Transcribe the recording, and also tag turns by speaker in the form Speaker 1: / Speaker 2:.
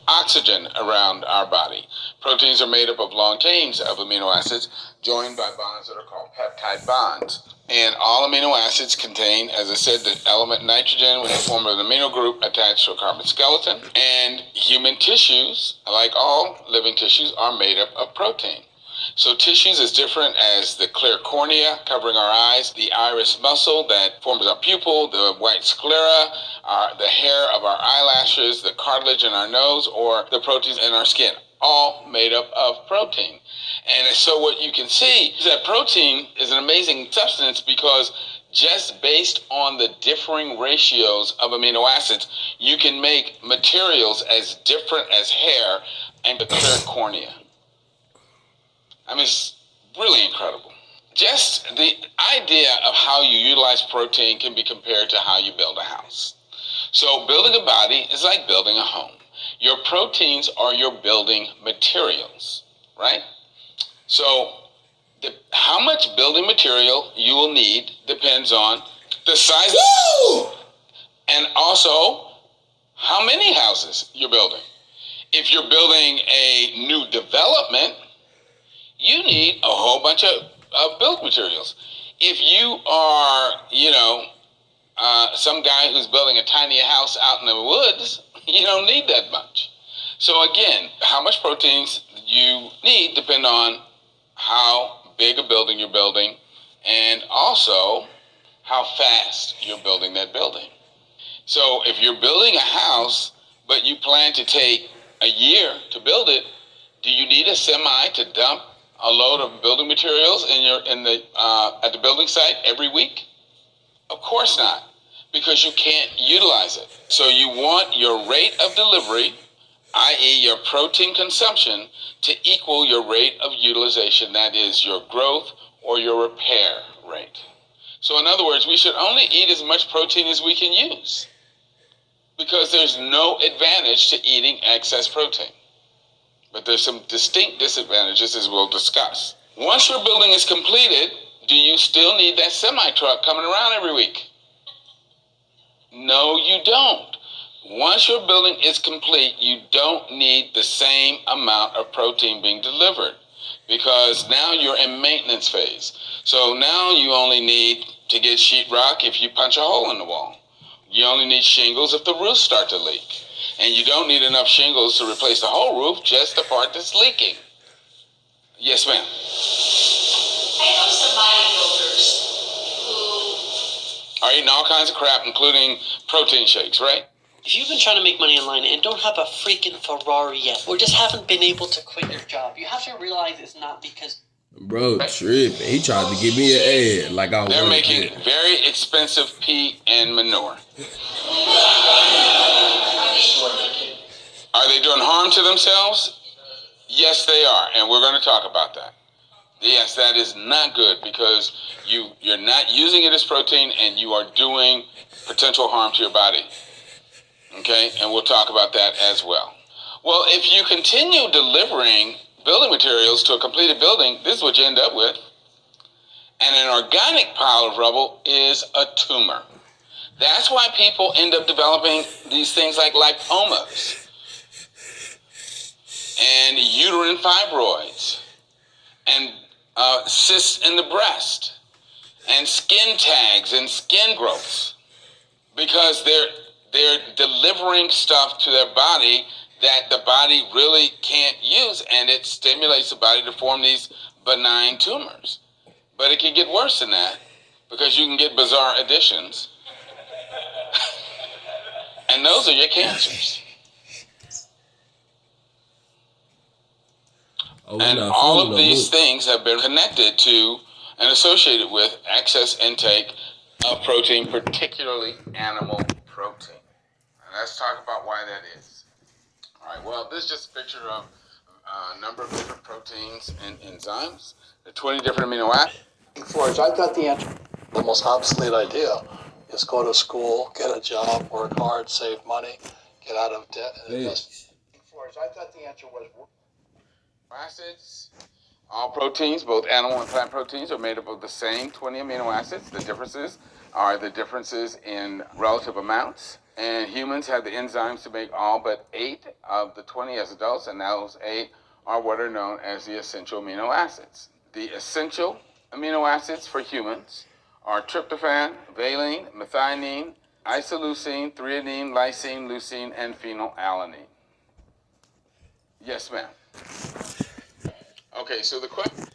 Speaker 1: oxygen around our body. Proteins are made up of long chains of amino acids joined by bonds that are called peptide bonds. And all amino acids contain, as I said, the element nitrogen in the form of an amino group attached to a carbon skeleton. And human tissues, like all living tissues, are made up of protein. So tissues as different as the clear cornea covering our eyes, the iris muscle that forms our pupil, the white sclera, the hair of our eyelashes, the cartilage in our nose, or the proteins in our skin, all made up of protein. And so what you can see is that protein is an amazing substance because just based on the differing ratios of amino acids, you can make materials as different as hair and the clear cornea. I mean, it's really incredible. Just the idea of how you utilize protein can be compared to how you build a house. So building a body is like building a home. Your proteins are your building materials, right? So how much building material you will need depends on the size and also how many houses you're building. If you're building a new development, you need a whole bunch of build materials. If you are, some guy who's building a tiny house out in the woods, you don't need that much. So again, how much proteins you need depend on how big a building you're building and also how fast you're building that building. So if you're building a house, but you plan to take a year to build it, do you need a semi to dump a load of building materials at the building site every week? Of course not, because you can't utilize it. So you want your rate of delivery, i.e. your protein consumption, to equal your rate of utilization, that is your growth or your repair rate. So in other words, we should only eat as much protein as we can use, because there's no advantage to eating excess protein. But there's some distinct disadvantages, as we'll discuss. Once your building is completed, do you still need that semi-truck coming around every week? No, you don't. Once your building is complete, you don't need the same amount of protein being delivered, because now you're in maintenance phase. So now you only need to get sheetrock if you punch a hole in the wall. You only need shingles if the roofs start to leak. And you don't need enough shingles to replace the whole roof, just the part that's leaking. Yes, ma'am.
Speaker 2: I know some bodybuilders who
Speaker 1: are eating all kinds of crap, including protein shakes, right?
Speaker 3: If you've been trying to make money online and don't have a freaking Ferrari yet, or just haven't been able to quit your job, you have to realize it's not because...
Speaker 4: Bro, tripping. He tried to give me an ad like I was.
Speaker 1: They're making very expensive pee and manure. Are they doing harm to themselves? Yes, they are, and we're going to talk about that. Yes, that is not good, because you're not using it as protein and you are doing potential harm to your body. Okay, and we'll talk about that as well. Well, if you continue delivering building materials to a completed building, this is what you end up with. And an organic pile of rubble is a tumor. That's why people end up developing these things like lipomas and uterine fibroids and cysts in the breast and skin tags and skin growths, because they're delivering stuff to their body that the body really can't use, and it stimulates the body to form these benign tumors. But it can get worse than that, because you can get bizarre additions. And those are your cancers. And all of these things have been connected to and associated with excess intake of protein, particularly animal protein. And let's talk about why that is. All right, well, this is just a picture of a number of different proteins and enzymes. There are 20 different amino acids.
Speaker 5: Forge, I've got the answer. The most obsolete idea is go to school, get a job, work hard, save money, get out of debt, and invest. Forge, I thought the answer was
Speaker 1: acids. All proteins, both animal and plant proteins, are made up of the same 20 amino acids. The differences are the differences in relative amounts. And humans have the enzymes to make all but 8 of the 20 as adults, and those 8 are what are known as the essential amino acids. The essential amino acids for humans are tryptophan, valine, methionine, isoleucine, threonine, lysine, leucine, and phenylalanine. Yes, ma'am. Okay, so the question...